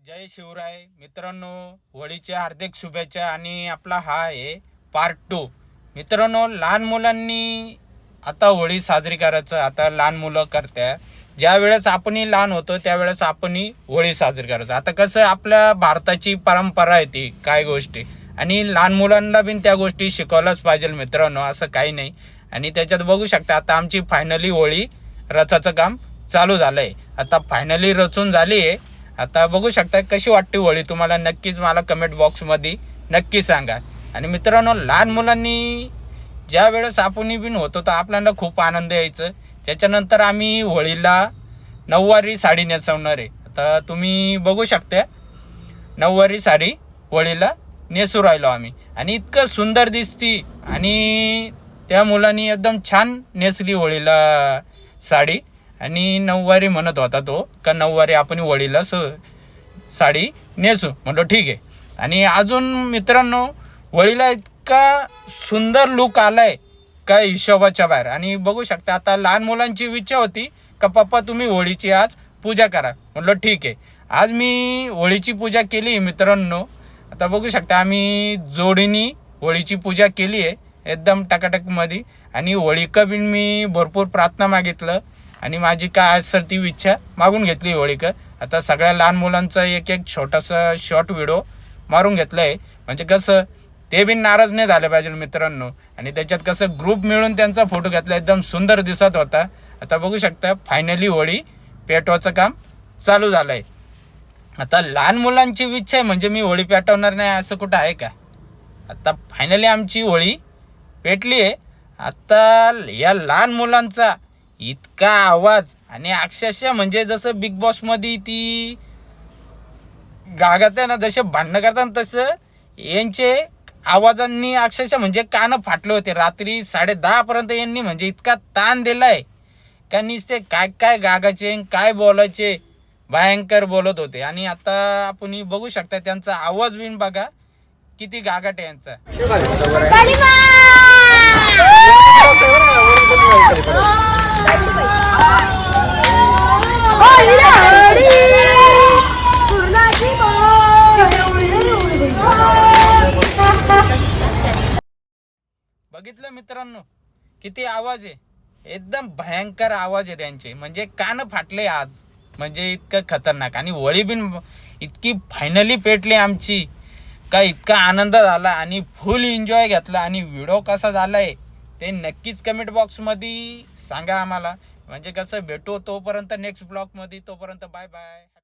जय शिवराय मित्रांनो, होळीच्या हार्दिक शुभेच्छा. आणि आपला हा आहे पार्ट 2. मित्रांनो, लहान मुलांनी आता होळी साजरी करायचं. आता लहान मुलं करत्या, ज्या वेळेस आपणही लहान होतो त्यावेळेस आपणही होळी साजरी करायचं. आता कसं आपल्या भारताची परंपरा आहे ती काय गोष्टी, आणि लहान मुलांना बी त्या गोष्टी शिकवल्याच पाहिजे मित्रांनो, असं काही नाही. आणि त्याच्यात बघू शकता आता आमची फायनली होळी रचाचं काम चालू झालंय. आता फायनली रचून झाली आहे. आता बघू शकता कशी वाटते होळी तुम्हाला, नक्कीच मला कमेंट बॉक्समध्ये नक्की सांगा. आणि मित्रांनो, लहान मुलांनी ज्या वेळेस आपणही बिन होतो तर आपल्याला खूप आनंद यायचं. त्याच्यानंतर आम्ही होळीला नऊवारी साडी नेसवणार आहे. आता तुम्ही बघू शकता नऊवारी साडी होळीला नेसू राहिलो आम्ही, आणि इतकं सुंदर दिसती. आणि त्या मुलांनी एकदम छान नेसली होळीला साडी. आणि नऊवारी म्हणत होता तो का नऊवारी आपण होळीला साडी नेसू. म्हणतो ठीक आहे. आणि अजून मित्रांनो, होळीला इतका सुंदर लुक आलाय का हिशोबाच्या बाहेर. आणि बघू शकता आता लहान मुलांची इच्छा होती का पप्पा तुम्ही होळीची आज पूजा करा. म्हटलं ठीक आहे. आज मी होळीची पूजा केली मित्रांनो. आता बघू शकता आम्ही जोडीनी होळीची पूजा केली आहे एकदम टकाटकमध्ये. आणि होळीका बिन मी भरपूर प्रार्थना मागितलं आणि माझी काय असेल ती इच्छा मागून घेतली होळीका. आता सगळ्या लहान मुलांचा एक एक छोटासा शॉर्ट व्हिडिओ मारून घेतला आहे, म्हणजे कसं ते बी नाराज नाही झाले पाहिजे मित्रांनो. आणि त्याच्यात कसं ग्रुप मिळून त्यांचा फोटो घेतला, एकदम सुंदर दिसत होता. आता बघू शकता फायनली होळी पेटवायचं काम चालू झालं आहे. आता लहान मुलांची इच्छा आहे म्हणजे मी होळी पेटवणार नाही असं कुठं आहे का. आता फायनली आमची होळी पेटली आहे. आता या लहान मुलांचा इतका आवाज, आणि अक्षरशः म्हणजे जसं बिग बॉसमध्ये ती गागात आहे ना, जसे भांडणं करतात तसं यांचे आवाजांनी अक्षरशः म्हणजे कान फाटले होते. रात्री 10:30 पर्यंत यांनी म्हणजे इतका ताण दिलाय का नुसते काय काय गागाचे काय बोलायचे, भयंकर बोलत होते. आणि आता आपण बघू शकता त्यांचा आवाज बिन बघा किती गागाट आहे यांचा. बघितलं मित्रांनो किती आवाज आहे, एकदम भयंकर आवाज आहे त्यांचे, म्हणजे कान फाटले आज, म्हणजे इतकं खतरनाक. आणि होळी बिन इतकी फायनली पेटली आमची का इतका आनंद झाला आणि फुल एन्जॉय घेतला. आणि व्हिडिओ कसा झालाय ते नक्कीच कमेंट बॉक्समध्ये सांगा आम्हाला. म्हणजे कसं भेटू तोपर्यंत नेक्स्ट ब्लॉगमध्ये. तोपर्यंत बाय बाय.